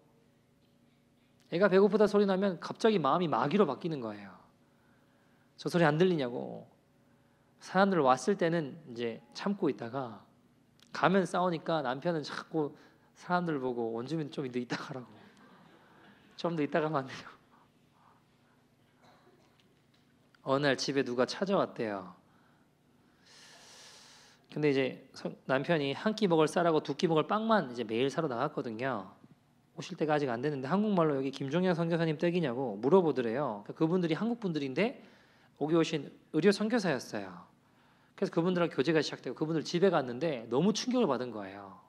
S1: 애가 배고프다 소리 나면 갑자기 마음이 마귀로 바뀌는 거예요. 저 소리 안 들리냐고. 사람들 왔을 때는 이제 참고 있다가 가면 싸우니까 남편은 자꾸 사람들 보고 원주민 좀 더 이따 가라고. 좀 더 이따 가면 안 돼요. 어느 날 집에 누가 찾아왔대요. 근데 이제 남편이 한 끼 먹을 쌀하고 2끼 먹을 빵만 이제 매일 사러 나갔거든요. 오실 때가 아직 안 됐는데 한국말로 여기 김종현 선교사님 댁이냐고 물어보더래요. 그분들이 한국 분들인데 여기 오신 의료 선교사였어요. 그래서 그분들하고 교제가 시작되고 그분들 집에 갔는데 너무 충격을 받은 거예요.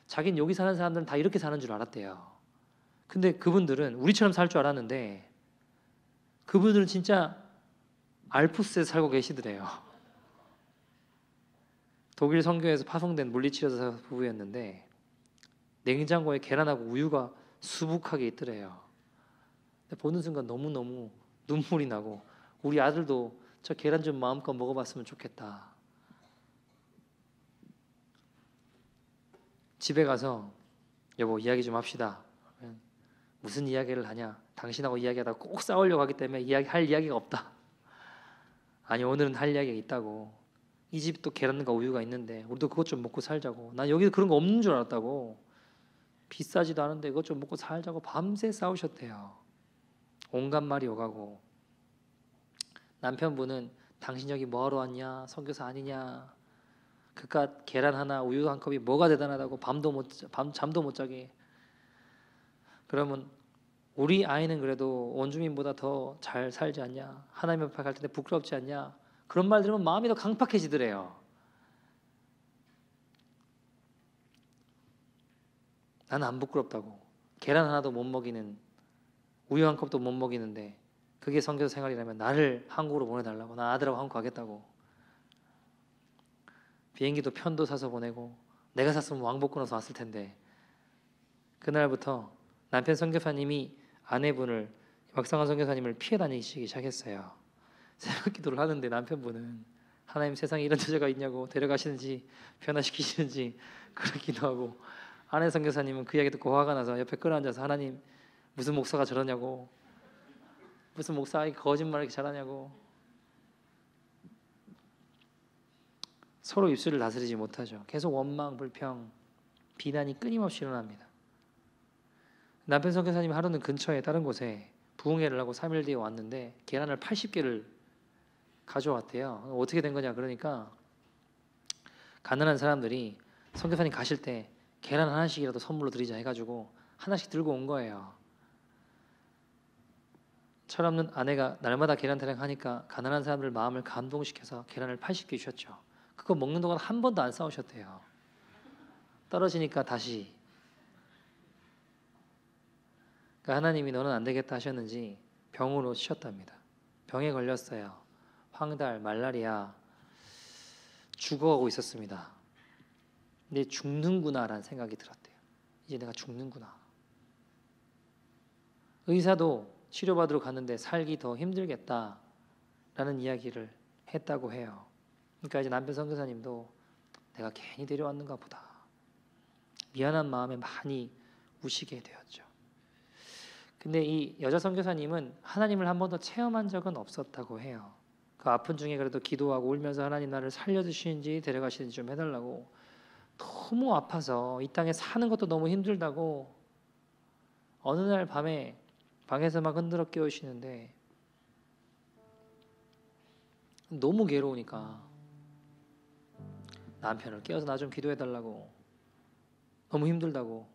S1: 자기는 여기 사는 사람들은 다 이렇게 사는 줄 알았대요. 근데 그분들은 우리처럼 살 줄 알았는데 그분들은 진짜 알프스에 살고 계시더래요. 독일 선교에서 파송된 물리치료사 부부였는데 냉장고에 계란하고 우유가 수북하게 있더래요. 근데 보는 순간 너무너무 눈물이 나고 우리 아들도 저 계란 좀 마음껏 먹어봤으면 좋겠다. 집에 가서 여보 이야기 좀 합시다. 무슨 이야기를 하냐? 당신하고 이야기하다가 꼭 싸우려고 하기 때문에 할 이야기가 없다. 아니 오늘은 할 이야기가 있다고. 이 집도 계란과 우유가 있는데 우리도 그것 좀 먹고 살자고. 난 여기 그런 거 없는 줄 알았다고. 비싸지도 않은데 그것 좀 먹고 살자고 밤새 싸우셨대요. 온갖 말이 오가고. 남편분은 당신 여기 뭐하러 왔냐? 선교사 아니냐? 그깟 계란 하나 우유 한 컵이 뭐가 대단하다고 잠도 못 자게. 그러면 우리 아이는 그래도 원주민보다 더 잘 살지 않냐? 하나님 앞에 갈 텐데 부끄럽지 않냐? 그런 말 들으면 마음이 더 강팍해지더래요. 나는 안 부끄럽다고. 계란 하나도 못 먹이는, 우유 한 컵도 못 먹이는데 그게 선교 생활이라면 나를 한국으로 보내달라고. 나 아들하고 한국 가겠다고. 비행기도 편도 사서 보내고, 내가 샀으면 왕복 끊어서 왔을 텐데. 그날부터 남편 선교사님이 아내분을, 박상환 선교사님을 피해 다니시기 시작했어요. 새벽 기도를 하는데 남편분은 하나님, 세상에 이런 여자가 있냐고 데려가시는지 변화시키시는지 그러기도 하고, 아내 선교사님은 그 이야기 듣고 화가 나서 옆에 끌어앉아서 하나님, 무슨 목사가 저러냐고, 무슨 목사가 거짓말을 이렇게 잘하냐고. 서로 입술을 다스리지 못하죠. 계속 원망, 불평, 비난이 끊임없이 일어납니다. 남편 선교사님이 하루는 근처에 다른 곳에 부흥회를 하고 3일 뒤에 왔는데 계란을 80개를 가져왔대요. 어떻게 된 거냐 그러니까, 가난한 사람들이 선교사님 가실 때 계란 하나씩이라도 선물로 드리자 해가지고 하나씩 들고 온 거예요. 철없는 아내가 날마다 계란 타령 하니까 가난한 사람들 마음을 감동시켜서 계란을 80개 주셨죠. 그거 먹는 동안 한 번도 안 싸우셨대요. 떨어지니까 다시. 그러니까 하나님이 너는 안 되겠다 하셨는지 병으로 쉬었답니다. 병에 걸렸어요. 황달, 말라리아, 죽어가고 있었습니다. 근데 죽는구나라는 생각이 들었대요. 이제 내가 죽는구나. 의사도 치료받으러 갔는데 살기 더 힘들겠다라는 이야기를 했다고 해요. 그러니까 이제 남편 선교사님도 내가 괜히 데려왔는가 보다, 미안한 마음에 많이 우시게 되었죠. 근데 이 여자 선교사님은 하나님을 한 번도 체험한 적은 없었다고 해요. 그 아픈 중에 그래도 기도하고 울면서 하나님 나를 살려주시는지 데려가시는지 좀 해달라고, 너무 아파서 이 땅에 사는 것도 너무 힘들다고 어느 날 밤에 방에서 막 흔들어 깨우시는데, 너무 괴로우니까 남편을 깨워서 나 좀 기도해달라고, 너무 힘들다고.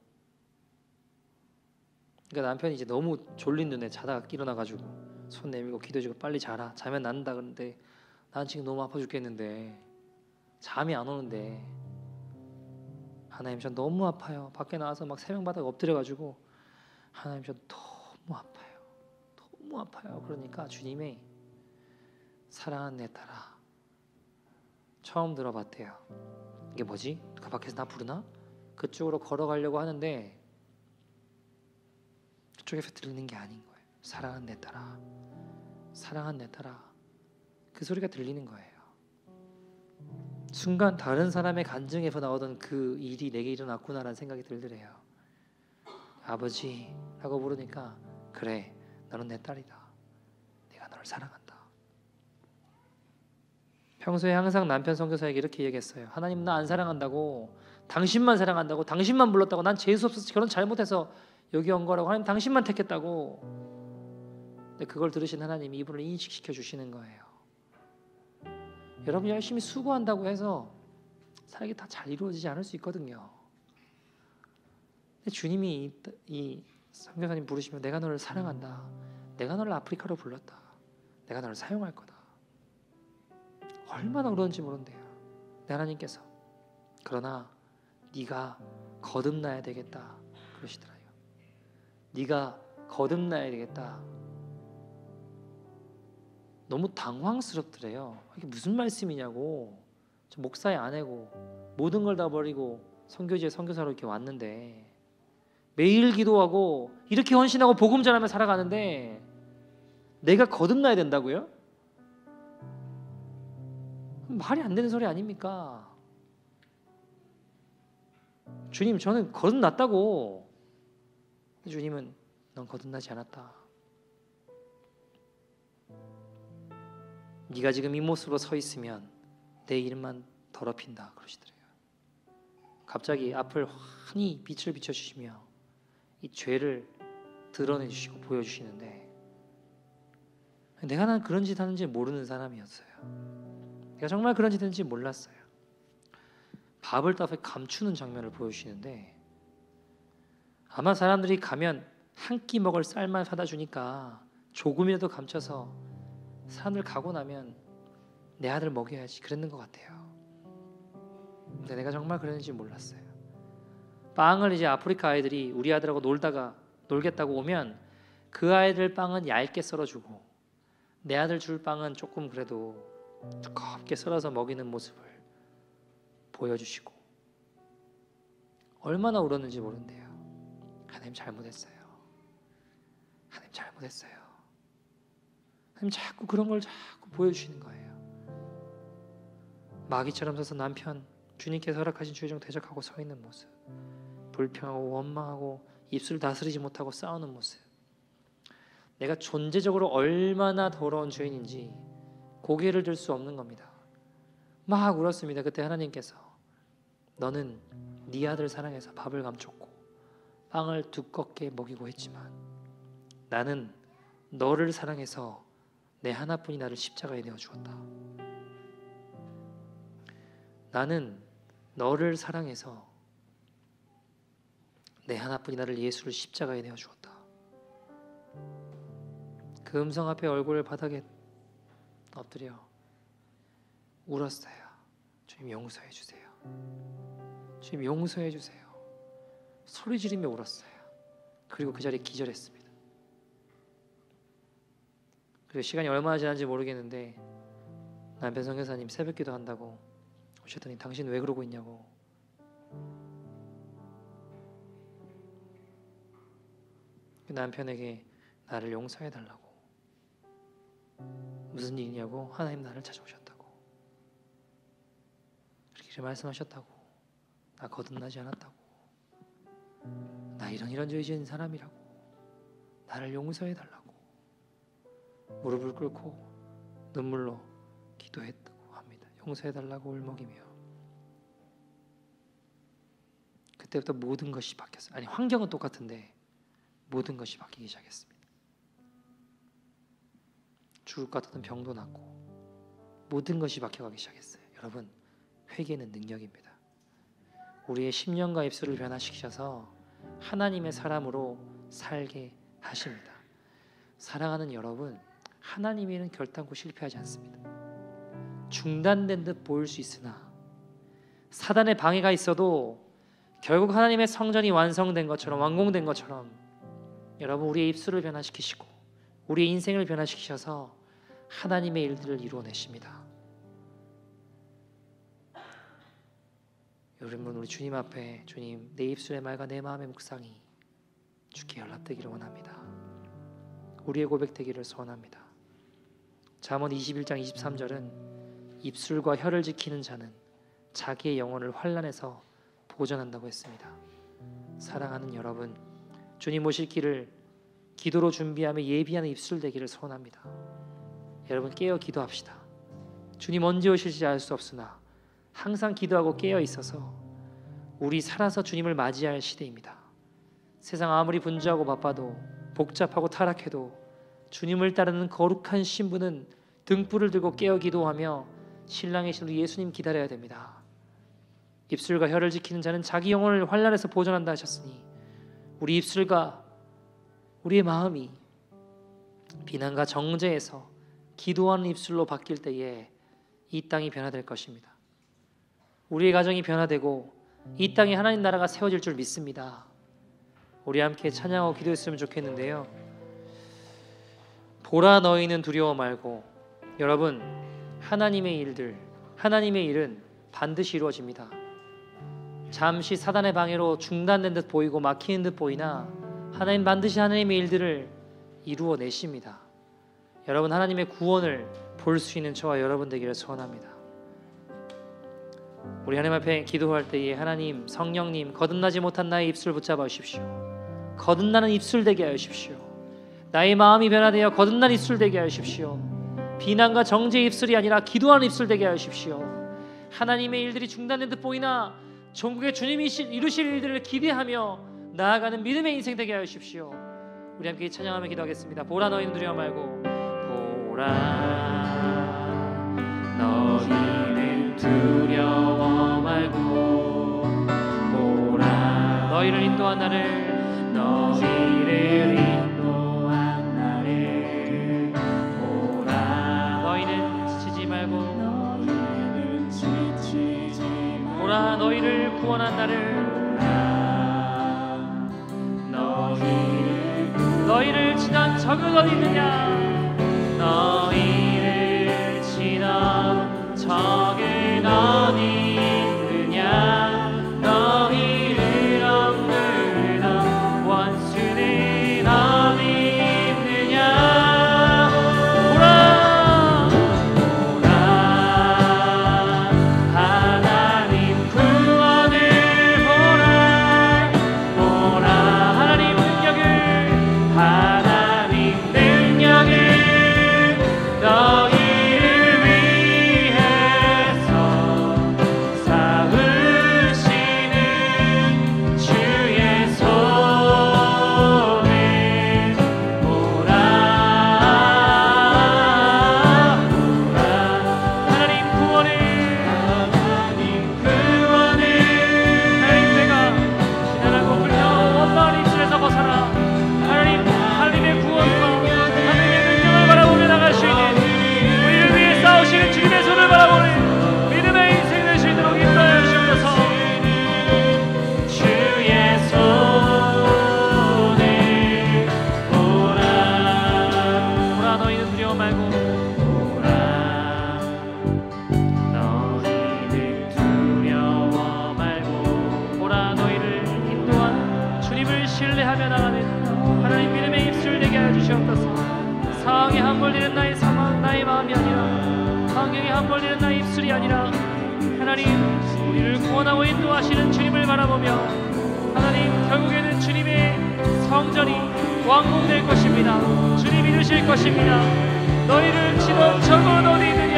S1: 그러니까 남편이 이제 너무 졸린 눈에 자다가 일어나가지고 손 내밀고 기도해주고 빨리 자라, 자면 낫는다. 그런데 난 지금 너무 아파 죽겠는데 잠이 안 오는데, 하나님 저 너무 아파요. 밖에 나와서 막 새벽마다 엎드려가지고 하나님 저 너무 아파요, 너무 아파요. 그러니까 주님이 사랑하는 내 딸아, 처음 들어봤대요. 이게 뭐지? 그 밖에서 나 부르나? 그쪽으로 걸어가려고 하는데 그쪽에서 들리는 게 아닌 거예요. 사랑하는 내 딸아, 사랑하는 내 딸아, 그 소리가 들리는 거예요. 순간 다른 사람의 간증에서 나오던 그 일이 내게 일어났구나라는 생각이 들더래요. 아버지라고 부르니까, 그래 너는 내 딸이다, 내가 너를 사랑한다. 평소에 항상 남편 선교사에게 이렇게 얘기했어요. 하나님 나 안 사랑한다고, 당신만 사랑한다고, 당신만 불렀다고, 난 재수 없어서 결혼 잘못해서 여기 온 거라고, 하나님 당신만 택했다고. 근데 그걸 들으신 하나님이 이분을 인식시켜 주시는 거예요. 여러분 열심히 수고한다고 해서 사역이 다 잘 이루어지지 않을 수 있거든요. 근데 주님이 이 선교사님 부르시면 내가 너를 사랑한다, 내가 너를 아프리카로 불렀다, 내가 너를 사용할 거다. 얼마나 그런지 모른대요. 내 하나님께서. 그러나 네가 거듭나야 되겠다 그러시더라고요. 네가 거듭나야 되겠다. 너무 당황스럽더래요. 이게 무슨 말씀이냐고. 저 목사의 아내고 모든 걸 다 버리고 선교지에 선교사로 이렇게 왔는데, 매일 기도하고 이렇게 헌신하고 복음 전하며 살아가는데 내가 거듭나야 된다고요? 말이 안 되는 소리 아닙니까? 주님 저는 거듭났다고. 주님은 넌 거듭나지 않았다. 네가 지금 이 모습으로 서 있으면 내 이름만 더럽힌다 그러시더래요. 갑자기 앞을 환히 빛을 비춰주시며 이 죄를 드러내주시고 보여주시는데, 내가 난 그런 짓 하는지 모르는 사람이었어요. 내가 정말 그런 짓 하는지 몰랐어요. 밥을 따서 감추는 장면을 보여주시는데, 아마 사람들이 가면 한 끼 먹을 쌀만 사다 주니까 조금이라도 감춰서 산을 가고 나면 내 아들 먹여야지 그랬는 것 같아요. 근데 내가 정말 그랬는지 몰랐어요. 빵을 이제 아프리카 아이들이 우리 아들하고 놀겠다고 오면 그 아이들 빵은 얇게 썰어주고 내 아들 줄 빵은 조금 그래도 두껍게 썰어서 먹이는 모습을 보여주시고 얼마나 울었는지 모른대요. 하나님 잘못했어요. 하나님 잘못했어요. 하나님 자꾸 그런 걸 자꾸 보여주시는 거예요. 마귀처럼 서서 남편 주님께서 허락하신 주의종 대적하고 서 있는 모습, 불평하고 원망하고 입술 다스리지 못하고 싸우는 모습, 내가 존재적으로 얼마나 더러운 죄인인지 고개를 들 수 없는 겁니다. 막 울었습니다. 그때 하나님께서 너는 네 아들 사랑해서 밥을 감췄고 빵을 두껍게 먹이고 했지만 나는 너를 사랑해서 내 하나뿐인 나를 십자가에 내어 주었다. 나는 너를 사랑해서 내 하나뿐인 나를 예수를 십자가에 내어 주었다. 그 음성 앞에 얼굴을 바닥에 엎드려 울었어요. 주님 용서해 주세요. 주님 용서해 주세요. 소리 지르며 울었어요. 그리고 그 자리에 기절했습니다. 그리고 시간이 얼마나 지난지 모르겠는데 남편 선교사님 새벽기도 한다고 오셨더니 당신 왜 그러고 있냐고. 남편에게 나를 용서해 달라고. 무슨 일이냐고. 하나님 나를 찾아오셨다고. 그렇게 말씀하셨다고. 나 거듭나지 않았다고. 나 이런 죄 지은 사람이라고. 나를 용서해 달라고. 무릎을 꿇고 눈물로 기도했다고 합니다. 용서해 달라고 울먹이며. 그때부터 모든 것이 바뀌었어요. 아니 환경은 똑같은데 모든 것이 바뀌기 시작했습니다. 죽을 것 같았던 병도 낫고 모든 것이 바뀌어가기 시작했어요. 여러분, 회개는 능력입니다. 우리의 심령과 입술을 변화시키셔서 하나님의 사람으로 살게 하십니다. 사랑하는 여러분, 하나님의 일은 결단코 실패하지 않습니다. 중단된 듯 보일 수 있으나 사단의 방해가 있어도 결국 하나님의 성전이 완성된 것처럼, 완공된 것처럼 여러분 우리의 입술을 변화시키시고 우리의 인생을 변화시키셔서 하나님의 일들을 이루어내십니다. 여러분, 우리 주님 앞에 주님, 내 입술의 말과 내 마음의 묵상이 주께 연락되기를 원합니다. 우리의 고백되기를 소원합니다. 잠언 21장 23절은 입술과 혀를 지키는 자는 자기의 영혼을 환난에서 보전한다고 했습니다. 사랑하는 여러분, 주님 오실 길을 기도로 준비하며 예비하는 입술 되기를 소원합니다. 여러분, 깨어 기도합시다. 주님 언제 오실지 알 수 없으나 항상 기도하고 깨어 있어서 우리 살아서 주님을 맞이할 시대입니다. 세상 아무리 분주하고 바빠도 복잡하고 타락해도 주님을 따르는 거룩한 신부는 등불을 들고 깨어 기도하며 신랑이신 우리 예수님 기다려야 됩니다. 입술과 혀를 지키는 자는 자기 영혼을 환난에서 보존한다 하셨으니 우리 입술과 우리의 마음이 비난과 정죄에서 기도하는 입술로 바뀔 때에 이 땅이 변화될 것입니다. 우리의 가정이 변화되고 이 땅에 하나님 나라가 세워질 줄 믿습니다. 우리 함께 찬양하고 기도했으면 좋겠는데요. 보라 너희는 두려워 말고. 여러분, 하나님의 일은 반드시 이루어집니다. 잠시 사단의 방해로 중단된 듯 보이고 막히는 듯 보이나 하나님 반드시 하나님의 일들을 이루어내십니다. 여러분, 하나님의 구원을 볼 수 있는 저와 여러분 되기를 소원합니다. 우리 하나님 앞에 기도할 때에 하나님, 성령님, 거듭나지 못한 나의 입술 붙잡아 주십시오. 거듭나는 입술 되게 하여 주십시오. 나의 마음이 변화되어 거듭난 입술 되게 하여 주십시오. 비난과 정죄의 입술이 아니라 기도하는 입술 되게 하여 주십시오. 하나님의 일들이 중단된 듯 보이나 전국의 주님이 이루실 일들을 기대하며 나아가는 믿음의 인생 되게 하여 주십시오. 우리 함께 찬양하며 기도하겠습니다. 보라 너희는 두려워 말고. 보라 너희는 두려워 말고. 보라 너희를 인도한 나를 너희를 구원한 나를 너희를 친한 적은 어디 있느냐 너희를 친한 적은 어디 있느냐 너희를 억누르던 원수는 어디 있느냐 오라 하나님 구원을 보라 하나님 능력을 너희를 위해서 쌓으시는 주의 손을 보라 하나님 구원을 하나님 내가 지나라고 불려 원망한 입술에서 벗어나 하나님의 구원과 하나님의 능력을 바라보며 나갈 수 있는 우리를 위해 싸우시는 주님의 손을 바라보는 믿음의 인생 될 수 있도록 인도하여 주옵소서. 주의 손을 보라 너희는 두려워 말고 보라 너희는 두려워 말고 보라 너희를 인도하는 주님을 신뢰하며 나가는 하나님 믿음의 입술 되게 하여 주시옵소서. 상황에 함몰되는 나의 마음이 아니라 환경에 함몰되는 나의 입술이 아니라 하나님 우리를 구원하고 인도하시는 주님을 바라보며 하나님 결국에는 주님의 성전이 완공될 것입니다. 주님이 이루실 것입니다. 너희를 치던 적은 어디 있느냐